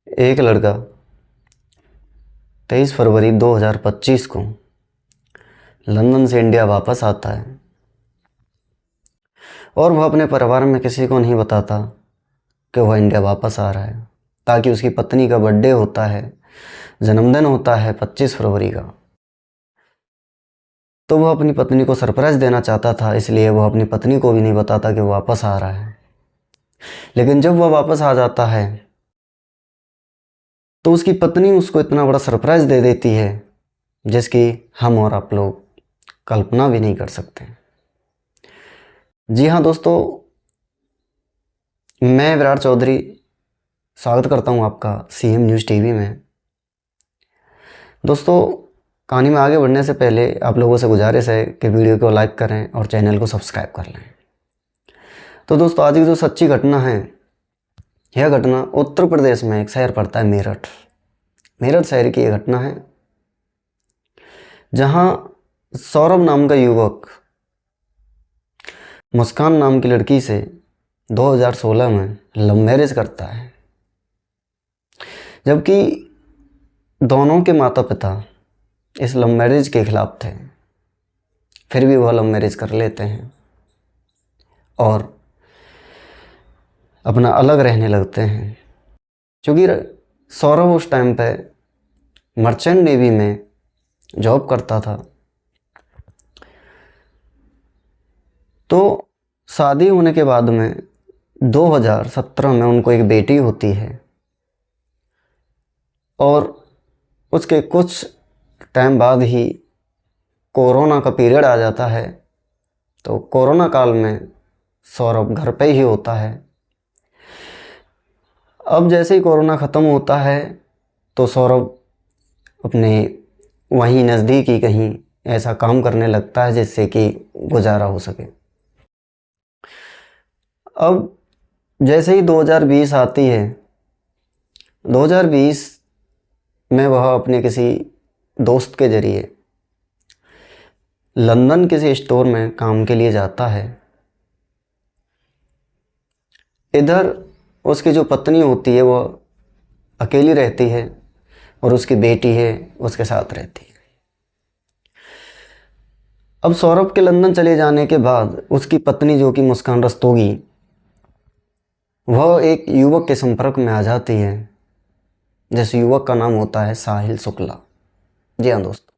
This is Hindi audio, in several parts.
एक लड़का 23 फरवरी 2025 को लंदन से इंडिया वापस आता है और वह अपने परिवार में किसी को नहीं बताता कि वह इंडिया वापस आ रहा है, ताकि उसकी पत्नी का बर्थडे होता है, जन्मदिन होता है 25 फरवरी का। तो वह अपनी पत्नी को सरप्राइज़ देना चाहता था, इसलिए वह अपनी पत्नी को भी नहीं बताता कि वह वापस आ रहा है। लेकिन जब वह वापस आ जाता है तो उसकी पत्नी उसको इतना बड़ा सरप्राइज़ दे देती है जिसकी हम और आप लोग कल्पना भी नहीं कर सकते। जी हाँ दोस्तों, मैं विराट चौधरी स्वागत करता हूँ आपका सीएम न्यूज़ टीवी में। दोस्तों, कहानी में आगे बढ़ने से पहले आप लोगों से गुजारिश है कि वीडियो को लाइक करें और चैनल को सब्सक्राइब कर लें। तो दोस्तों, आज की जो सच्ची घटना है, यह घटना उत्तर प्रदेश में एक शहर पड़ता है मेरठ। मेरठ शहर की यह घटना है जहाँ सौरभ नाम का युवक मुस्कान नाम की लड़की से 2016 में लव मैरिज करता है, जबकि दोनों के माता पिता इस लव मैरिज के खिलाफ थे। फिर भी वह लव मैरिज कर लेते हैं और अपना अलग रहने लगते हैं। क्योंकि सौरभ उस टाइम पे मर्चेंट नेवी में जॉब करता था। तो शादी होने के बाद में 2017 में उनको एक बेटी होती है और उसके कुछ टाइम बाद ही कोरोना का पीरियड आ जाता है। तो कोरोना काल में सौरभ घर पे ही होता है। अब जैसे ही कोरोना ख़त्म होता है तो सौरभ अपने वहीं नज़दीक ही कहीं ऐसा काम करने लगता है जिससे कि गुजारा हो सके। अब जैसे ही 2020 आती है, 2020 में वह अपने किसी दोस्त के ज़रिए लंदन किसी स्टोर में काम के लिए जाता है। इधर उसकी जो पत्नी होती है वो अकेली रहती है और उसकी बेटी है उसके साथ रहती है। अब सौरभ के लंदन चले जाने के बाद उसकी पत्नी जो कि मुस्कान रस्तोगी, वह एक युवक के संपर्क में आ जाती है जिस युवक का नाम होता है साहिल शुक्ला। जी हाँ दोस्तों,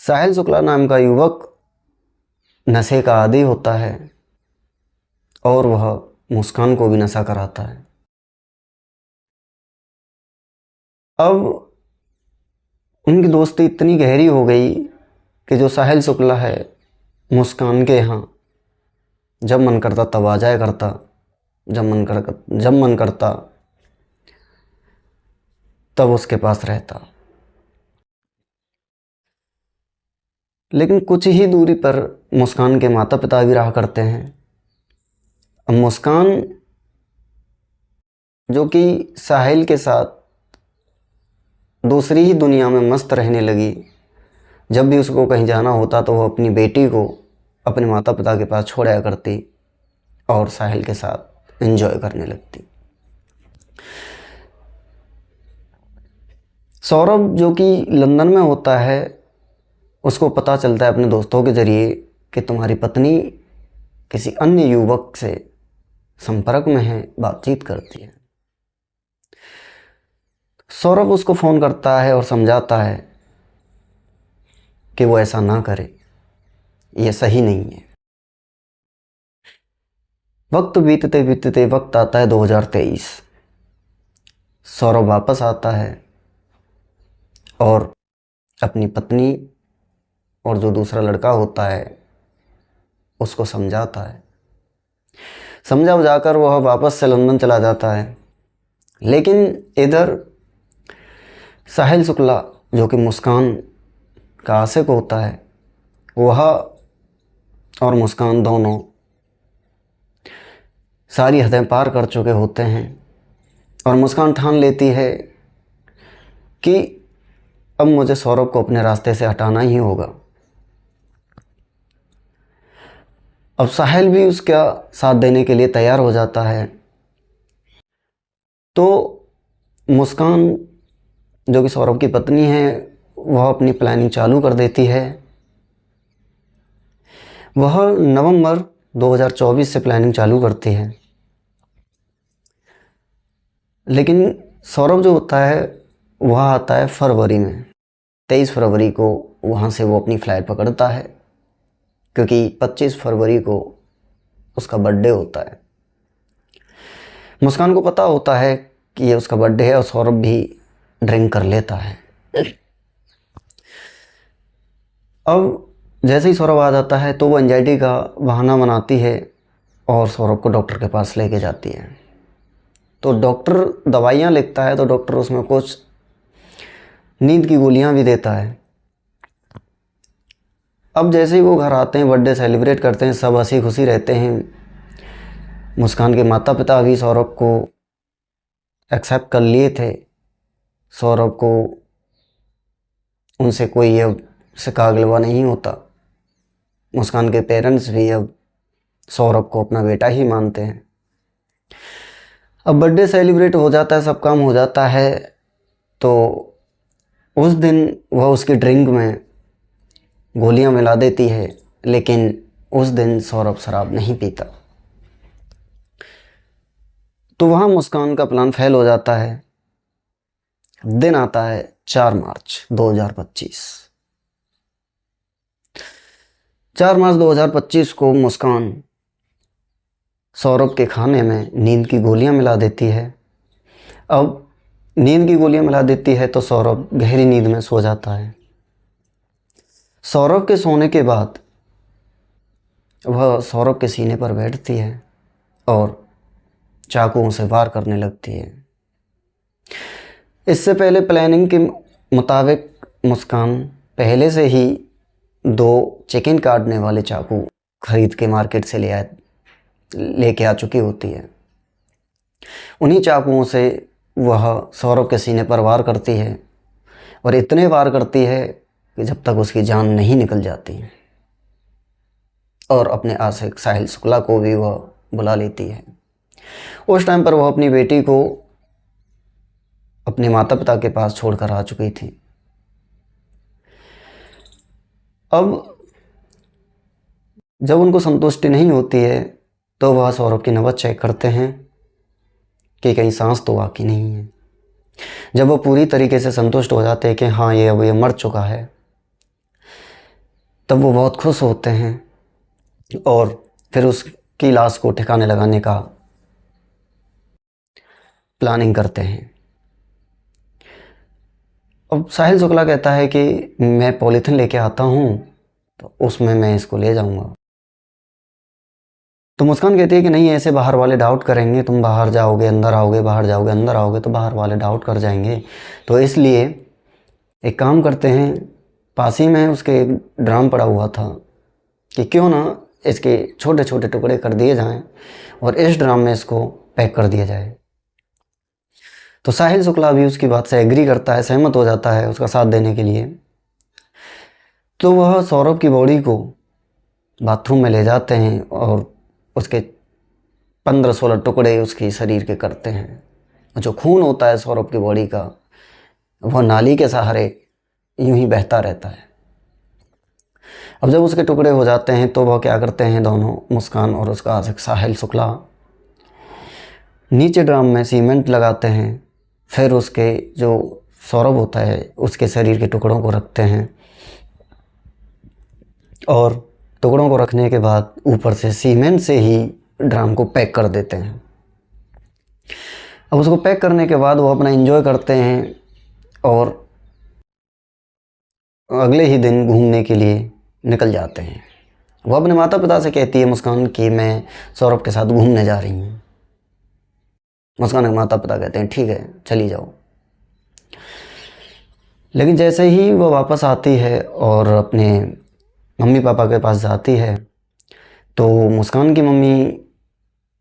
साहिल शुक्ला नाम का युवक नशे का आदी होता है और वह मुस्कान को भी नशा कराता है। अब उनकी दोस्ती इतनी गहरी हो गई कि जो साहिल शुक्ला है, मुस्कान के यहाँ जब मन करता तब आ जाया करता, जब मन करता तब उसके पास रहता। लेकिन कुछ ही दूरी पर मुस्कान के माता पिता भी रहा करते हैं। अब मुस्कान जो कि साहिल के साथ दूसरी ही दुनिया में मस्त रहने लगी, जब भी उसको कहीं जाना होता तो वो अपनी बेटी को अपने माता पिता के पास छोड़ा करती और साहिल के साथ एंजॉय करने लगती। सौरभ जो कि लंदन में होता है, उसको पता चलता है अपने दोस्तों के ज़रिए कि तुम्हारी पत्नी किसी अन्य युवक से संपर्क में है, बातचीत करती है। सौरभ उसको फ़ोन करता है और समझाता है कि वो ऐसा ना करे, ये सही नहीं है। वक्त बीतते बीतते वक्त आता है 2023। सौरभ वापस आता है और अपनी पत्नी और जो दूसरा लड़का होता है उसको समझाता है। समझा बुझाकर वह वापस से लंदन चला जाता है। लेकिन इधर साहिल शुक्ला जो कि मुस्कान का आशिक होता है, वह और मुस्कान दोनों सारी हदें पार कर चुके होते हैं और मुस्कान ठान लेती है कि अब मुझे सौरभ को अपने रास्ते से हटाना ही होगा। अब साहिल भी उसका साथ देने के लिए तैयार हो जाता है। तो मुस्कान जो कि सौरभ की पत्नी है वह अपनी प्लानिंग चालू कर देती है। वह नवंबर 2024 से प्लानिंग चालू करती है, लेकिन सौरभ जो होता है वह आता है फरवरी में। 23 फरवरी को वहाँ से वो अपनी फ़्लाइट पकड़ता है, क्योंकि 25 फरवरी को उसका बर्थडे होता है। मुस्कान को पता होता है कि ये उसका बर्थडे है और सौरभ भी ड्रिंक कर लेता है। अब जैसे ही सौरभ आ जाता है तो वो एंजाइटी का बहाना बनाती है और सौरभ को डॉक्टर के पास लेके जाती है। तो डॉक्टर दवाइयाँ लिखता है, तो डॉक्टर उसमें कुछ नींद की गोलियाँ भी देता है। अब जैसे ही वो घर आते हैं, बर्थडे सेलिब्रेट करते हैं, सब हंसी खुशी रहते हैं। मुस्कान के माता पिता भी सौरभ को एक्सेप्ट कर लिए थे। सौरभ को उनसे कोई अब शिकवा गिलवा नहीं होता। मुस्कान के पेरेंट्स भी अब सौरभ को अपना बेटा ही मानते हैं। अब बर्थडे सेलिब्रेट हो जाता है, सब काम हो जाता है, तो उस दिन वह उसकी ड्रिंक में गोलियां मिला देती है, लेकिन उस दिन सौरभ शराब नहीं पीता। तो वहाँ मुस्कान का प्लान फेल हो जाता है। दिन आता है 4 मार्च 2025। 4 मार्च 2025 को मुस्कान सौरभ के खाने में नींद की गोलियां मिला देती है। अब नींद की गोलियां मिला देती है तो सौरभ गहरी नींद में सो जाता है। सौरभ के सोने के बाद वह सौरभ के सीने पर बैठती है और चाकुओं से वार करने लगती है। इससे पहले प्लानिंग के मुताबिक मुस्कान पहले से ही 2 चिकन काटने वाले चाकू खरीद के मार्केट से लेके आ चुकी होती है। उन्हीं चाकुओं से वह सौरभ के सीने पर वार करती है और इतने वार करती है कि जब तक उसकी जान नहीं निकल जाती, और अपने आशिक साहिल शुक्ला को भी वह बुला लेती है। उस टाइम पर वह अपनी बेटी को अपने माता पिता के पास छोड़कर आ चुकी थी। अब जब उनको संतुष्टि नहीं होती है तो वह सौरभ की नब्ज चेक करते हैं कि कहीं सांस तो बाकी नहीं है। जब वो पूरी तरीके से संतुष्ट हो जाते हैं कि हाँ ये मर चुका है, तब वो बहुत खुश होते हैं और फिर उसकी लाश को ठिकाने लगाने का प्लानिंग करते हैं। अब साहिल शुक्ला कहता है कि मैं पॉलीथिन लेके आता हूँ, तो उसमें मैं इसको ले जाऊँगा। तो मुस्कान कहती है कि नहीं, ऐसे बाहर वाले डाउट करेंगे, तुम बाहर जाओगे अंदर आओगे, बाहर जाओगे अंदर आओगे, तो बाहर वाले डाउट कर जाएंगे। तो इसलिए एक काम करते हैं, पास ही में उसके एक ड्राम पड़ा हुआ था कि क्यों ना इसके छोटे छोटे टुकड़े कर दिए जाएं और इस ड्राम में इसको पैक कर दिया जाए। तो साहिल शुक्ला भी उसकी बात से एग्री करता है, सहमत हो जाता है उसका साथ देने के लिए। तो वह सौरभ की बॉडी को बाथरूम में ले जाते हैं और उसके 15-16 टुकड़े उसके शरीर के करते हैं। जो खून होता है सौरभ की बॉडी का, वह नाली के सहारे यूं ही बहता रहता है। अब जब उसके टुकड़े हो जाते हैं तो वह क्या करते हैं, दोनों मुस्कान और उसका आशिक साहिल शुक्ला नीचे ड्राम में सीमेंट लगाते हैं। फिर उसके जो सौरभ होता है उसके शरीर के टुकड़ों को रखते हैं और टुकड़ों को रखने के बाद ऊपर से सीमेंट से ही ड्राम को पैक कर देते हैं। अब उसको पैक करने के बाद वो अपना एंजॉय करते हैं और अगले ही दिन घूमने के लिए निकल जाते हैं। वो अपने माता पिता से कहती है मुस्कान कि मैं सौरभ के साथ घूमने जा रही हूँ। मुस्कान के माता पिता कहते हैं ठीक है चली जाओ। लेकिन जैसे ही वो वापस आती है और अपने मम्मी पापा के पास जाती है तो मुस्कान की मम्मी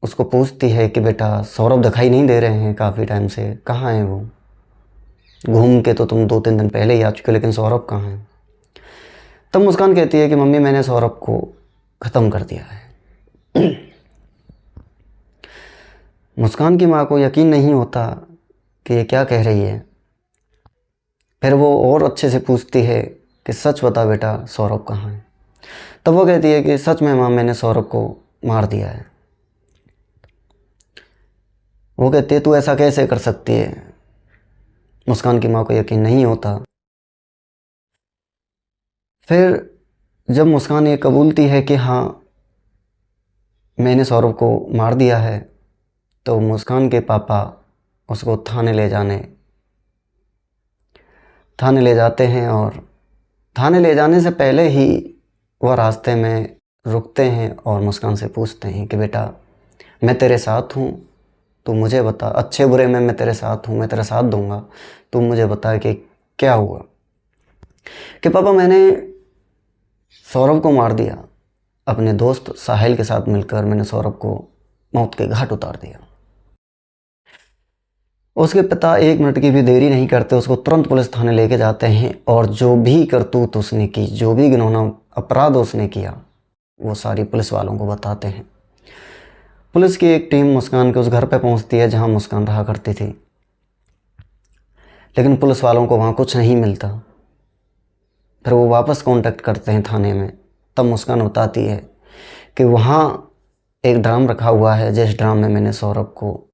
उसको पूछती है कि बेटा सौरभ दिखाई नहीं दे रहे हैं काफ़ी टाइम से, कहाँ हैं वो? घूम के तो तुम 2-3 दिन पहले ही आ चुके, लेकिन सौरभ कहाँ हैं? तब मुस्कान कहती है कि मम्मी मैंने सौरभ को ख़त्म कर दिया है। मुस्कान की माँ को यकीन नहीं होता कि ये क्या कह रही है। फिर वो और अच्छे से पूछती है कि सच बता बेटा, सौरभ कहाँ है। तब वो कहती है कि सच में माँ, मैंने सौरभ को मार दिया है। वो कहती है तू ऐसा कैसे कर सकती है। मुस्कान की माँ को यकीन नहीं होता। फिर जब मुस्कान ये कबूलती है कि हाँ मैंने सौरभ को मार दिया है, तो मुस्कान के पापा उसको थाने ले जाते हैं। और थाने ले जाने से पहले ही वह रास्ते में रुकते हैं और मुस्कान से पूछते हैं कि बेटा, मैं तेरे साथ हूँ, तू मुझे बता, अच्छे बुरे में मैं तेरे साथ हूँ, मैं तेरा साथ दूंगा, तू मुझे बता कि क्या हुआ। कि पापा, मैंने सौरभ को मार दिया। अपने दोस्त साहिल के साथ मिलकर मैंने सौरभ को मौत के घाट उतार दिया। उसके पिता एक मिनट की भी देरी नहीं करते, उसको तुरंत पुलिस थाने लेके जाते हैं और जो भी करतूत उसने की, जो भी घिनौना अपराध उसने किया, वो सारी पुलिस वालों को बताते हैं। पुलिस की एक टीम मुस्कान के उस घर पर पहुंचती है जहां मुस्कान रहा करती थी, लेकिन पुलिस वालों को वहां कुछ नहीं मिलता। फिर वो वापस कांटेक्ट करते हैं थाने में। तब मुस्कान बताती है कि वहाँ एक ड्राम रखा हुआ है, जिस ड्राम में मैंने सौरभ को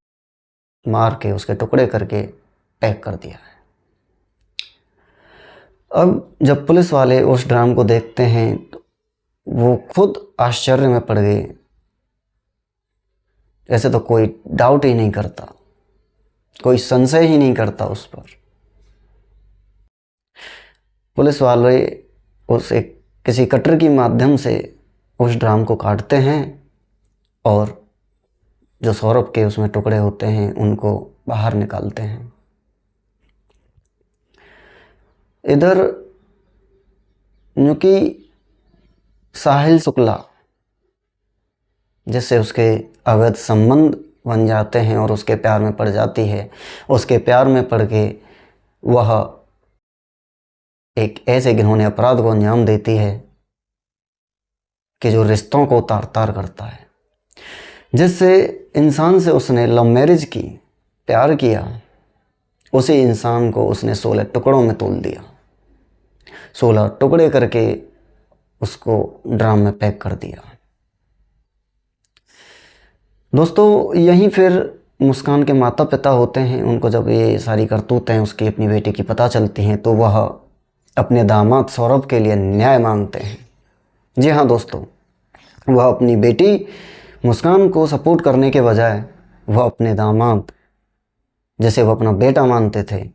मार के उसके टुकड़े करके पैक कर दिया है। अब जब पुलिस वाले उस ड्राम को देखते हैं तो वो खुद आश्चर्य में पड़ गए। ऐसे तो कोई डाउट ही नहीं करता, कोई संशय ही नहीं करता उस पर। पुलिस वाले उस एक किसी कटर की माध्यम से उस ड्राम को काटते हैं और जो सौरभ के उसमें टुकड़े होते हैं उनको बाहर निकालते हैं। इधर यूँकि साहिल शुक्ला, जिससे उसके अवैध संबंध बन जाते हैं और उसके प्यार में पड़ जाती है, उसके प्यार में पड़ के वह एक ऐसे घिनौने अपराध को अंजाम देती है कि जो रिश्तों को तार तार करता है। जिससे इंसान से उसने लव मैरिज की, प्यार किया, उसी इंसान को उसने 16 टुकड़ों में तोल दिया, 16 टुकड़े करके उसको ड्राम में पैक कर दिया। दोस्तों, यहीं फिर मुस्कान के माता पिता होते हैं। उनको जब ये सारी करतूतें उसकी अपनी बेटी की पता चलती हैं तो वह अपने दामाद सौरभ के लिए न्याय मांगते हैं। जी हाँ दोस्तों, वह अपनी बेटी मुस्कान को सपोर्ट करने के बजाय वह अपने दामाद, जैसे वह अपना बेटा मानते थे,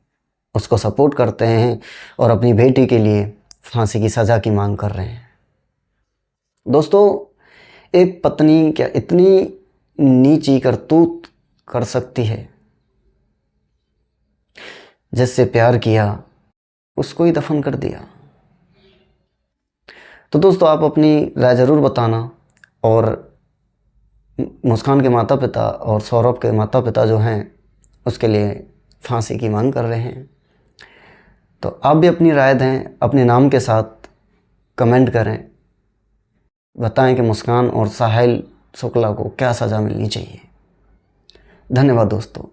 उसको सपोर्ट करते हैं और अपनी बेटी के लिए फांसी की सज़ा की मांग कर रहे हैं। दोस्तों, एक पत्नी क्या इतनी नीची करतूत कर सकती है? जिससे प्यार किया उसको ही दफन कर दिया। तो दोस्तों, आप अपनी राय ज़रूर बताना। और मुस्कान के माता पिता और सौरभ के माता पिता जो हैं उसके लिए फांसी की मांग कर रहे हैं। तो आप भी अपनी राय दें, अपने नाम के साथ कमेंट करें, बताएं कि मुस्कान और साहिल शुक्ला को क्या सज़ा मिलनी चाहिए। धन्यवाद दोस्तों।